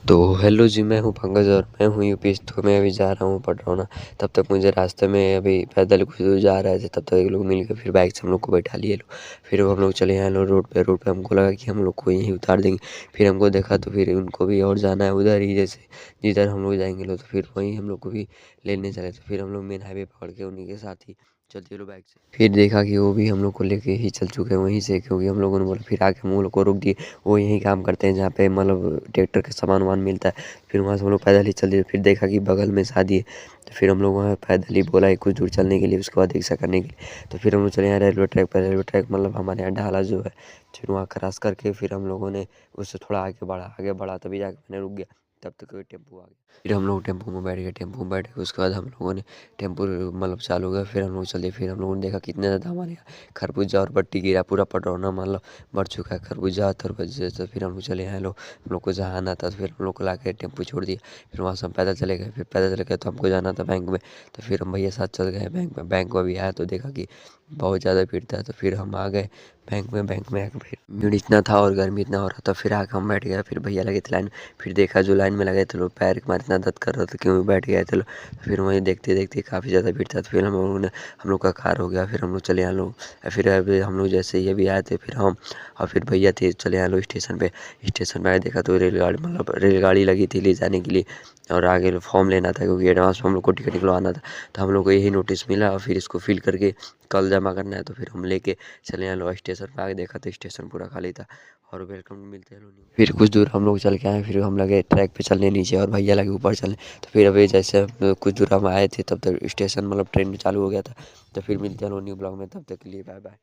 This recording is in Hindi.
तो हेलो जी, मैं हूँ पंकज और मैं हूँ यूपी। तो मैं अभी जा रहा हूँ पडरौना। तब तक मुझे रास्ते में अभी पैदल कुछ दूर जा रहे थे, तब तक एक लोग मिल के फिर बाइक से हम लोग को बैठा लिए लोग। फिर हम लोग चले यहाँ लोग रोड पे हमको लगा कि हम लोग को यहीं उतार देंगे। फिर हमको देखा तो फिर उनको भी और जाना है उधर ही, जैसे जिधर हम लोग जाएंगे लोग, तो फिर वहीं हम लोग को भी लेने चले। तो फिर हम लोग मेन हाईवे पकड़ के उन्हीं के साथ ही चलते लो बाइक से। फिर देखा कि वो भी हम लोग को लेके ही चल चुके हैं वहीं से, क्योंकि हम लोगों ने बोला। फिर आके हम लोग को रोक दिए। वो यहीं काम करते हैं जहाँ पे मतलब ट्रैक्टर का सामान वामान मिलता है। फिर वहाँ से हम लोग पैदल ही चल दिए। फिर देखा कि बगल में शादी है, तो फिर हम लोग वहाँ पैदल ही बोला है कुछ दूर चलने के लिए, उसके बाद रिक्शा करने के लिए। तो फिर हम लोग चले यहाँ रेलवे ट्रैक पर। रेलवे ट्रैक मतलब हमारे यहाँ ढाला जो है, फिर वहाँ क्रॉस करके फिर हम लोगों ने उससे थोड़ा आगे बढ़ा तभी जाके मैंने रुक गया। तब तक कोई टेम्पो आ गया। फिर हम लोग टेम्पो में बैठ गए। टेम्पो में बैठ के उसके बाद हम लोगों ने टेम्पो मतलब चालू हो गया। फिर हम लोग चले। फिर हम लोगों ने देखा कितने ज़्यादा हमारे यहाँ खरबूजा और बट्टी गिरा, पूरा पडरौना मतलब बढ़ चुका है खरबूजा तरबूजे। तो फिर हम लोग चले यहाँ लोग, हम लोग को जहाँ आना था। तो फिर हम लोग को ला के टेम्पो छोड़ दिया। फिर वहाँ से हम पैदल चले गए। फिर पैदल चले गए तो हमको जाना था बैंक में। तो फिर हम भैया साथ चल गए बैंक में। बैंक में भी आया तो देखा कि बहुत ज़्यादा भीड़ था। तो फिर हम आ गए बैंक में। बैंक में आके फिर भीड़ इतना था और गर्मी इतना हो रहा था। फिर आके हम बैठ गए। फिर भैया लगे थे लाइन में। फिर देखा जो लाइन में लगे थे लोग, पैर हमारे इतना दर्द कर रहा था क्यों बैठ गए थे लोग। फिर वहीं देखते देखते काफ़ी ज़्यादा भीड़ था। तो फिर हम लोग का कार हो गया। फिर हम लोग चले यहाँ लोग। फिर अभी हम लोग जैसे ही अभी आए थे, फिर हम और फिर भैया थे चले यहाँ लोग स्टेशन पे। स्टेशन पे आए, देखा तो रेलगाड़ी मतलब रेलगाड़ी लगी थी ले जाने के लिए। और आगे फॉर्म लेना था क्योंकि एडवांस में हम लोग को टिकट निकलवाना था। तो हम लोग को यही नोटिस मिला और फिर इसको फिल करके कल जमा करना है। तो फिर हम लेके चले यहाँ लोग स्टेशन पे। आगे देखा तो स्टेशन पूरा खाली था और वेलकम मिलते हैं लोग। फिर कुछ दूर हम लोग चल के आए। फिर हम लगे ट्रैक पे चलने नीचे और भैया लगे ऊपर चलने। तो फिर अभी जैसे हम कुछ दूर हम आए थे तब तक स्टेशन मतलब ट्रेन चालू हो गया था। तो फिर मिलते हैं लोग न्यू ब्लॉग में, तब तक के लिए बाय बाय।